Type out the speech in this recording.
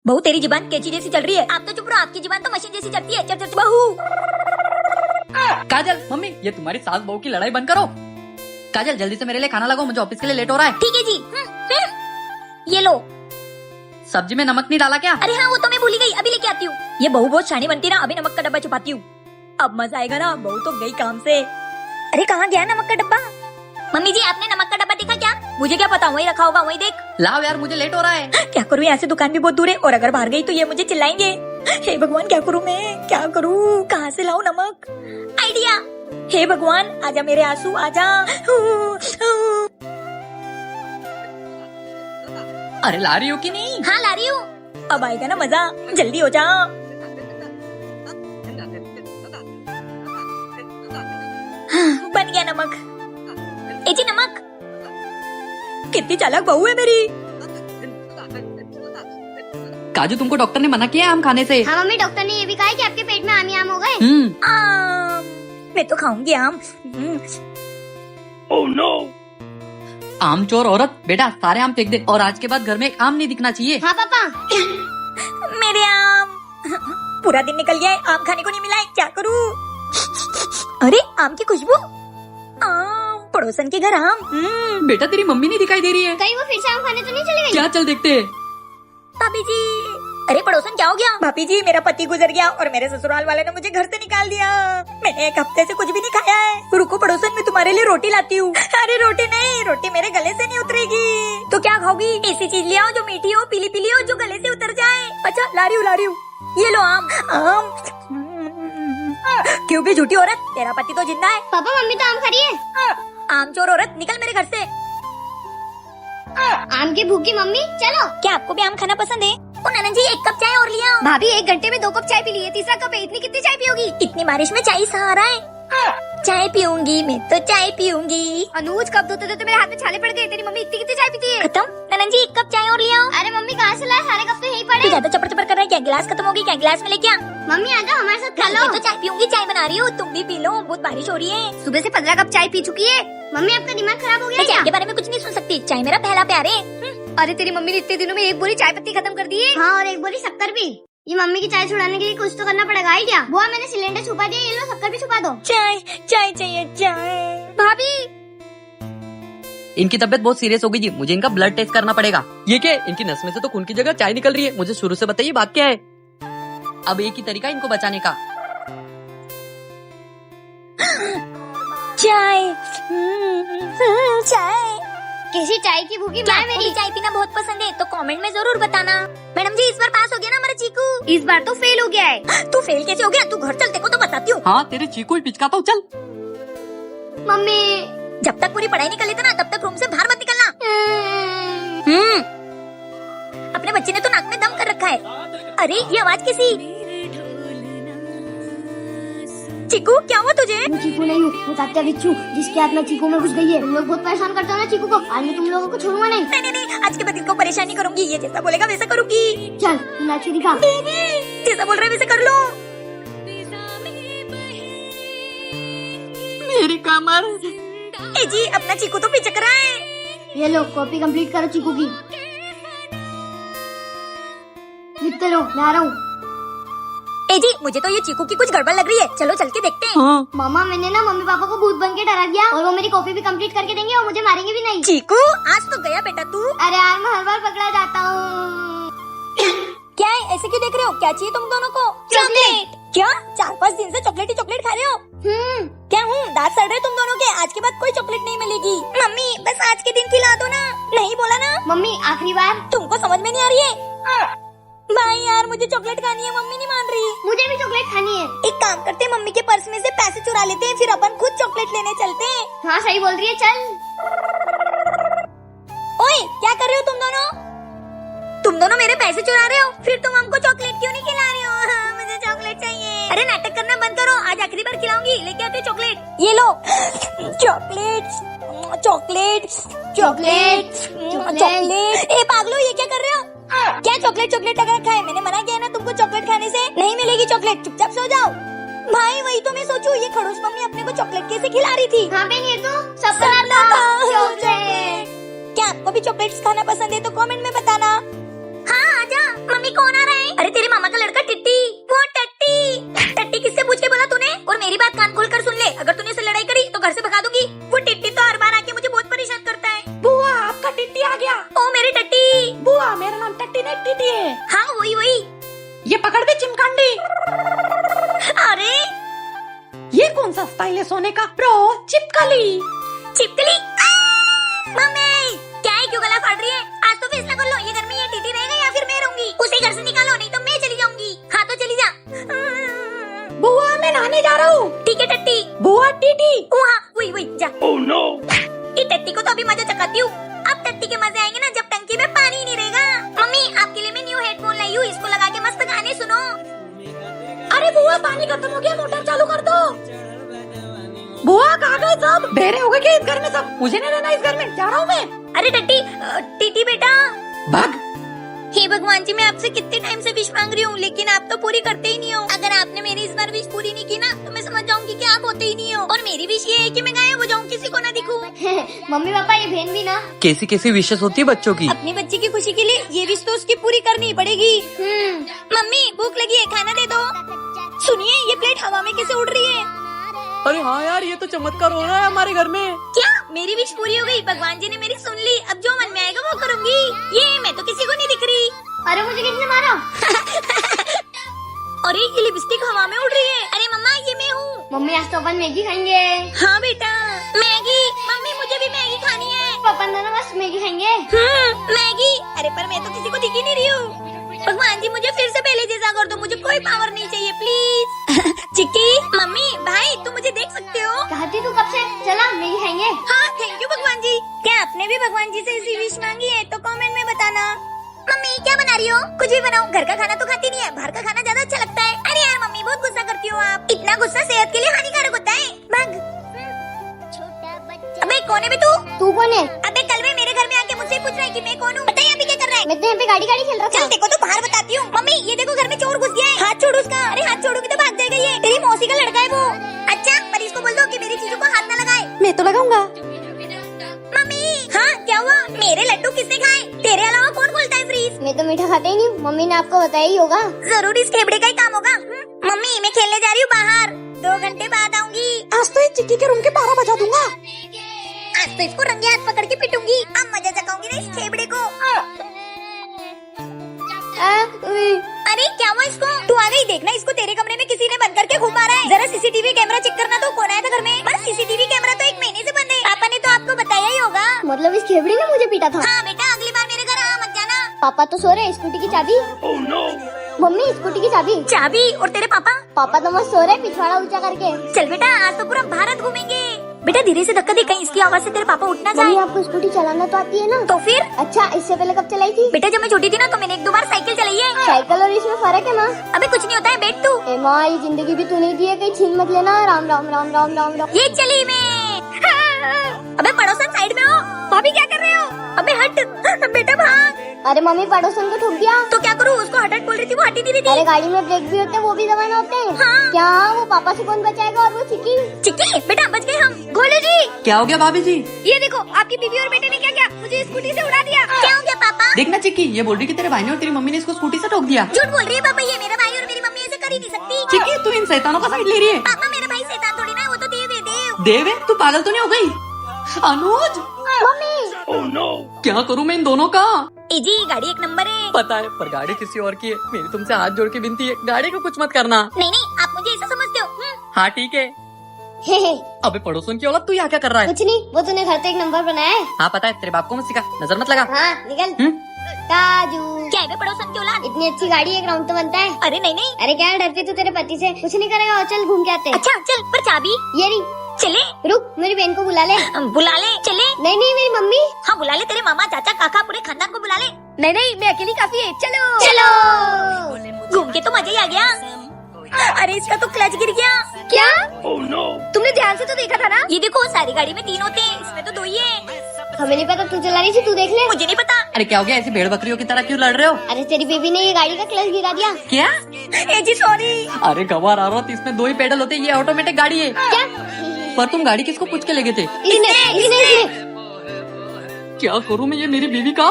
बहू तेरी जुबान कैची जैसी चल रही है। आप तो चुप रहो, आपकी जुबान तो मशीन जैसी चलती है। चल चल बहू। काजल, मम्मी ये तुम्हारी सास बहू की लड़ाई बंद करो। काजल जल्दी से मेरे लिए खाना लगाओ, मुझे ऑफिस के लिए लेट हो रहा है। ठीक है जी। ये लो। सब्जी में नमक नहीं डाला क्या? अरे हाँ, वो तो मैं भूल ही गई, अभी लेके आती हूँ। ये बहू बहुत शानी बनती है ना, अभी नमक का डब्बा छुपाती हूँ। अब मजा आएगा ना। बहू तो गई काम से। अरे कहाँ गया नमक का डब्बा? मम्मी जी आपने नमक का डब्बा देखा क्या? मुझे क्या पता, वही रखा होगा, वही देख। लाओ यार, मुझे लेट हो रहा है। क्या करूँ, यहाँ से दुकान भी बहुत दूर है और अगर बाहर गई तो ये मुझे चिल्लाएंगे। हे भगवान क्या करूँ मैं, क्या करूँ, कहाँ से लाऊं नमक? आइडिया। हे भगवान आजा मेरे आंसू आजा। अरे ला रही हो कि नहीं? हाँ ला रही हूँ। अब आएगा ना मजा, जल्दी हो जा। बन गया नमक। ए जी नमक। कितनी चालाक बहू है मेरी। काजू तुमको डॉक्टर ने मना किया है आम खाने से। हाँ मम्मी, डॉक्टर ने ये भी कहा है कि आपके पेट में आम ही आम हो गए। आम, मैं तो खाऊंगी आम। Oh no. आम चोर औरत, बेटा सारे आम फेंक दे और आज के बाद घर में एक आम नहीं दिखना चाहिए। हाँ पापा। मेरे आम। पूरा दिन निकल गया है, आम खाने को नहीं मिला है, क्या करूँ? अरे आम की खुशबू। आम, पड़ोसन के घर आम। बेटा तेरी मम्मी नहीं दिखाई दे रही है। कहीं वो फिर से आम खाने तो नहीं चली गई? क्या, चल देखते हैं। भाभी जी। अरे पड़ोसन क्या हो गया? भाभी जी मेरा पति गुजर गया और मेरे ससुराल वाले ने मुझे घर से निकाल दिया। मैंने एक हफ्ते से कुछ भी नहीं खाया है। रुको पड़ोसन, मैं तुम्हारे लिए रोटी लाती हूँ। अरे रोटी नहीं, रोटी मेरे गले से नहीं उतरेगी। तो क्या खाओगी? ऐसी चीज ले आओ जो मीठी हो, पीली पीली हो, जो गले से उतर जाए। अच्छा ला रही हूँ। ये लो आम। आम क्यों भी झूठी औरत, तेरा पति तो जिंदा है। पापा मम्मी तो आम खा रही है। आम चोर औरत, निकल मेरे घर से। आम की भूखी मम्मी, चलो। क्या आपको भी आम खाना पसंद है? ओ ननद जी एक कप चाय और लिया। भाभी 1 घंटे में 2 कप चाय पी ली है, तीसरा कप है, इतनी कितनी चाय पियोगी? इतनी बारिश में चाय सहारा है। चाय पीऊंगी मैं तो चाय पीऊंगी। अनुज कप धोते धोते मेरे हाथ में छाले पड़ गए। तेरी मम्मी इतनी कितनी चाय पीती है? खत्म। ननद जी 1 कप चाय और लिया। अरे मम्मी कहाँ से लाए, सारे कप तो यहीं पड़े। तू ज्यादा चपर चपर कर रहा है क्या? गिलास खत्म हो गई क्या? गिलास में लेके आ। मम्मी आ जाओ हमारे साथ खा लो। मैं तो चाय पीऊंगी, चाय बना रही हूँ, तुम भी पी लो, बहुत बारिश हो रही है। सुबह से 15 कप चाय पी चुकी है। मम्मी आपका दिमाग खराब हो गया मैं क्या? चाय के बारे में कुछ नहीं सुन सकती, चाय मेरा पहला प्यार है। अरे तेरी मम्मी ने इतने दिनों में 1 बोरी चाय पत्ती खत्म कर दी है। हाँ और 1 बोरी शक्कर भी। ये मम्मी की चाय छुड़ाने के लिए कुछ तो करना पड़ेगा। आइडिया। बुआ मैंने सिलेंडर छुपा दिया, ये लो शक्कर भी छुपा दो। चाय चाय चाहिए चाय। भाभी इनकी तबीयत बहुत सीरियस हो गई जी, मुझे इनका ब्लड टेस्ट करना पड़ेगा। ये क्या, इनकी नस में से तो खून की जगह चाय निकल रही है। मुझे शुरू से बताइए बात क्या है। अब एक ही तरीका इनको बचाने का। चाय। चाय। कैसी चाय की भूखी क्या माँ आपको मेरी। भी चाय पीना बहुत पसंद है? तो कमेंट में जरूर बताना। मैडम जी इस बार पास हो गया ना हमारा चीकू? इस बार तो फेल हो गया है। तू फेल कैसे हो गया? तू घर चलते को तो बताती हूँ। हाँ तेरे चीकू ही पिचकाता हूँ, चल। मम्मी जब तक पूरी पढ़ाई नहीं कर लेता ना तब तक रूम से बाहर मत निकलना। अपने बच्चे ने तो नाक में दम कर रखा है। अरे ये आवाज कैसी? चीकू क्या हुआ तुझे? मैं चीकू नहीं हूँ, मैं तात्या बिच्छू जिसकी आत्मा चीकू में घुस गई है। तुम लोग बहुत परेशान करते हो ना चीकू को, आज मैं तुम लोगों को छोड़ूंगा नहीं। नहीं आज के बाद इसको परेशान नहीं करूंगी, ये जैसा बोलेगा वैसा करूंगी। चल नाची दिखा। जैसा बोल रहे वैसे कर लो। मेरी कमर। ए जी अपना चीकू तो पिचक रहा है। ये लो कॉपी कंप्लीट करो चीकू की। लिखते रहो, मैं आ रहा हूँ। ए जी मुझे तो ये चीकू की कुछ गड़बड़ लग रही है, चलो चल के देखते हैं। हाँ। मामा मैंने ना मम्मी पापा को भूत बन के डरा दिया और वो मेरी कॉपी भी कंप्लीट करके देंगे और मुझे मारेंगे भी नहीं। चीकू आज तो गया बेटा तू। अरे यार मैं हर बार पकड़ा जाता हूँ। क्या है, ऐसे क्यों देख रहे हो? क्या चाहिए तुम दोनों को? चॉकलेट। क्या 4-5 दिन से चॉकलेट ही चॉकलेट खा रहे हो? क्या हूँ दांत सड़ रहे तुम दोनों के? आज के बाद कोई चॉकलेट नहीं मिलेगी। मम्मी बस आज के दिन खिला दो ना। नहीं बोला ना? मम्मी आखिरी बार। तुमको समझ में नहीं आ रही है? भाई यार मुझे चॉकलेट खानी है, मम्मी नहीं मान रही। मुझे भी चॉकलेट खानी है। एक काम करते हैं, मम्मी के पर्स में से पैसे चुरा लेते हैं, फिर अपन खुद चॉकलेट लेने चलते हैं। हाँ सही बोल रही है, चल। ओए क्या कर रहे हो तुम दोनों? तुम दोनों मेरे पैसे चुरा रहे हो, फिर तुम हमको चॉकलेट क्यों नहीं खिला रहे हो? हाँ, मुझे चॉकलेट चाहिए। अरे नाटक करना बंद करो, आज आखिरी बार खिलाऊंगी, लेके आते चॉकलेट। ये लो चॉकलेट चॉकलेट चॉकलेट चॉकलेट। ए पागलो ये क्या कर रहे हो? क्या चॉकलेट चॉकलेट लगा रखा है? मैंने मना किया ना तुमको चॉकलेट खाने से। नहीं मिलेगी चॉकलेट, चुपचाप सो जाओ। भाई वही तो मैं सोचूं, ये खड़ूस मम्मी अपने को चॉकलेट कैसे खिला रही थी? हाँ बहन ये तो सब चॉकलेट। क्या आपको भी चॉकलेट्स खाना पसंद है तो कमेंट में बताना। हाँ आजा। मम्मी कौन आ रहा है? अरे तेरे मामा का लड़का टिट्टी। वो टट्टी। टट्टी किससे पूछ के बोला तूने? और मेरी बात कान खोल कर सुन ले, अगर तूने इससे लड़ाई करी तो घर से भगा दूंगी। वो टिट्टी तो हर बार आके मुझे बहुत परेशान करता है। बुआ आपका टिट्टी आ गया। ओ मेरी टट्टी। बुआ मेरा नाम टट्टी नहीं टिट्टी है। हाँ वही वही। ये पकड़ दे चिमकांडी। अरे ये कौन सा स्टाइल है सोने का? प्रो चिपकली। छिपकली। मम्मी क्या है, क्यों गला फाड़ रही है? आज तो फैसला कर लो, ये घर में ये टिटी रहेगा या फिर मैं रहूंगी। उसे घर से निकालो, नहीं तो मैं चली जाऊंगी। हाँ तो चली जा। बुआ मैं नहाने जा रहा हूँ। ठीक है टट्टी। बुआ टीटी। हाँ वही वही जा। ये टट्टी को तो अभी मजा चकाती हूँ। अब टट्टी के मजे आएंगे ना जब टंकी में पानी ही नहीं रहेगा। मम्मी आपके लिए मैं न्यू हेडफोन लाई हूँ, इसको लगा के मस्त गाने सुनो। अरे बुआ पानी खत्म हो गया, मोटर चालू कर दो। बुआ कहाँ गए सब? बहरे हो गए क्या इस घर में सब? मुझे नहीं रहना इस घर में, जा रहा हूँ मैं। अरे टट्टी टीटी बेटा। भाग। हे भगवान जी, मैं आपसे कितने टाइम से विश मांग रही हूँ, लेकिन आप तो पूरी करते ही नहीं हो। अगर आपने मेरी इस बार विश पूरी नहीं की ना तो मैं समझ जाऊंगी कि आप होते ही नहीं हो। और मेरी विश ये है कि मैं गायब हो जाऊँ, किसी को ना दिखूं। मम्मी पापा ये बहन भी ना। कैसी कैसी विशेष होती है बच्चों की। अपनी बच्ची की खुशी के लिए ये विश तो उसकी पूरी करनी पड़ेगी। मम्मी भूख लगी है, खाना दे दो। सुनिए ये प्लेट हवा में कैसे उड़ रही है? अरे हाँ यार, ये तो चमत्कार हो रहा है हमारे घर में। क्या मेरी विश पूरी हो गई? भगवान जी ने मेरी सुन ली, अब जो मन में आएगा वो करूंगी। ये मैं तो किसी को नहीं दिख रही। अरे मुझे किसने मारा? अरे ये लिपस्टिक हवा में उड़ रही है। अरे मम्मा ये मैं हूँ। मम्मी आज तो अपन मैगी खाएंगे। हाँ बेटा मैगी। मम्मी मुझे भी मैगी खानी है। अपन दोनों बस मैगी खाएंगे। मैगी। अरे पर मैं तो किसी को दिख ही नहीं रही हूँ। भगवान जी मुझे फिर से पहले जैसा कर दो, मुझे कोई पावर नहीं चाहिए प्लीज। चिक्की मम्मी भाई तुम मुझे देख सकते हो? कहा थी तू कब से? चला मैगी खाएंगे। हाँ थैंक यू भगवान जी। क्या आपने भी भगवान जी से ऐसी विश मांगी है तो कमेंट में बताना। मम्मी क्या बना रही हो? कुछ भी बनाओ, घर का खाना तो खाती नहीं है, बाहर का खाना ज्यादा अच्छा लगता है। अरे यार मम्मी बहुत गुस्सा करती हो आप। इतना गुस्सा सेहत के लिए हानिकारक होता है। भाग। अबे कौन है बे तू? तू कौन है? अबे कल वे मेरे घर में आके मुझसे पूछ रहा है कि मैं कौन हूँ। बता यहाँ पे क्या कर रहा है? मैं तो यहाँ पे गाड़ी खेल रहा था। चल देखो तो बाहर बताती हूँ। मम्मी ये देखो घर में चोर घुस गया है। हाथ छोड़ उसका। अरे हाथ छोड़ोगी तो भाग जाएगा ये। तेरी मौसी का लड़का है वो। अच्छा पर इसको बोल दो कि मेरी चीजों को हाथ न लगाए। मैं तो लगाऊंगा। मम्मी हाँ क्या हुआ? मेरे लड्डू किसने खाए? तेरे अलावा कौन खोलता है फ्रीज? मैं तो मीठा खाता ही नहीं, मम्मी ने आपको बताया ही होगा। जरूर इस खेबड़े का ही काम होगा। मम्मी मैं खेलने जा रही हूँ बाहर, 2 घंटे बाद आऊंगी। आज तो इस चिक्की के रूम के 12 बजा दूंगा। आज तो इसको रंगे हाथ पकड़ के पिटूंगी। अब मजा चकाऊंगी ना इस खेबड़े को। अरे क्या हुआ इसको? तू आ गई, देखना इसको तेरे कमरे में किसी ने बंद करके घुमा रहा है। जरा सीसीटीवी कैमरा चेक करना तो कौन आया था घर में। बस सीसीटीवी कैमरा तो 1 महीने से बंद है। पापा ने तो आपको बताया ही होगा। मतलब इस खेबड़ी ने मुझे पीटा था। हाँ बेटा अगली बार मेरे घर मत जाना। पापा तो सो रहे, स्कूटी की चाबी। मम्मी स्कूटी की चाबी। चाबी। और तेरे पापा? पापा तो मस्त सो रहे पिछवाड़ा ऊंचा करके। चल बेटा आज तो पूरा भारत घूमेंगे। बेटा धीरे से धक्का दे, कहीं इसकी आवाज से तेरे पापा उठ ना जाए। मम्मी आपको स्कूटी चलाना तो आती है ना? तो फिर? अच्छा इससे पहले कब चलाई थी? बेटा जब मैं छोटी थी ना तो मैंने 1-2 बार साइकिल चलाई है। साइकिल और इसमें फर्क है माँ? अबे कुछ नहीं होता है, बैठ तू। ए माँ ये जिंदगी भी तूने दी है, कहीं छीन मत लेना। राम राम राम राम राम राम। ये चली मैं। अबे पड़ोसन साइड में हो। भाभी क्या कर रहे हो? अबे हट। बेटा भाग। अरे मम्मी पड़ोसन को ठोक दिया। तो क्या करूँ? उसको हट बोल रही थी, वो हटी नहीं रही थी। अरे गाड़ी में ब्रेक भी होते हैं, वो भी दबाना होते हैं। हाँ। क्या वो पापा से कौन बचाएगा? और वो चिक्की। चिक्की बेटा बच गए हम। गोलू जी क्या हो गया भाभी जी? ये देखो आपकी बीवी और बेटे ने क्या किया, मुझे स्कूटी से उड़ा दिया। क्या हो गया पापा? देखना चिक्की, ये बोल रही कि तेरे भाई ने और तेरी मम्मी ने इसको स्कूटी से ठोक दिया। झूठ बोल रही है पापा, ये मेरा भाई और मेरी मम्मी ऐसे कर ही नहीं सकती। चिक्की तू इन शैतानों का साइड ले रही है। पापा मेरा भाई शैतान थोड़ी ना है, वो तो देव है देव। देव है? तू पागल तो नहीं हो गई? अनुज मम्मी क्या करूँ मैं इन दोनों का? ए जी गाड़ी 1 नंबर है। पता है पर गाड़ी किसी और की है। मेरी तुमसे हाथ जोड़ के विनती है, गाड़ी को कुछ मत करना। नहीं नहीं आप मुझे ऐसा समझते हो। हाँ ठीक है। अबे पड़ोसन की औलाद तू यहाँ क्या कर रहा है? कुछ नहीं, वो तूने घर तो 1 नंबर बनाया है। हाँ पता है, तेरे बाप को मत सिखा, नजर मत लगा। हाँ निकल। हम्म? काजू क्या है बे पड़ोसन की औलाद? इतनी अच्छी गाड़ी एक राउंड तो बनता है। अरे नहीं नहीं। अरे क्या डरती तू तेरे पति से? कुछ नहीं करेगा, चल घूम के आते हैं। अच्छा चल, पर चाबी? ये नहीं, चले। रुक मेरी बहन को बुला ले। बुला ले। चले। नहीं नहीं मेरी मम्मी। हाँ बुला ले, तेरे मामा चाचा काका पूरे खानदान को बुला ले। नहीं नहीं मैं अकेली काफी है। चलो चलो। घूम के तो मजा ही आ गया। अरे इसका तो क्लच गिर गया। क्या? तुमने ध्यान से तो देखा था ना? ये देखो सारी गाड़ी में 3 होते हैं, इसमें तो 2 ही है। हमें नहीं पता, तू चला रही थी, तू देख ले। मुझे नहीं पता। अरे क्या हो गया? ऐसी भेड़ बकरियों की तरह क्यों लड़ रहे हो? अरे तेरी बेबी ने ये गाड़ी का क्लच गिरा दिया। क्या? ए जी सॉरी। अरे गवार आ रहा, इसमें 2 ही पेडल होते हैं, ये ऑटोमेटिक गाड़ी है। क्या? पर तुम गाड़ी किसको पूछ के ले गए थे? इसने क्या करूँ मैं, ये मेरी बीवी का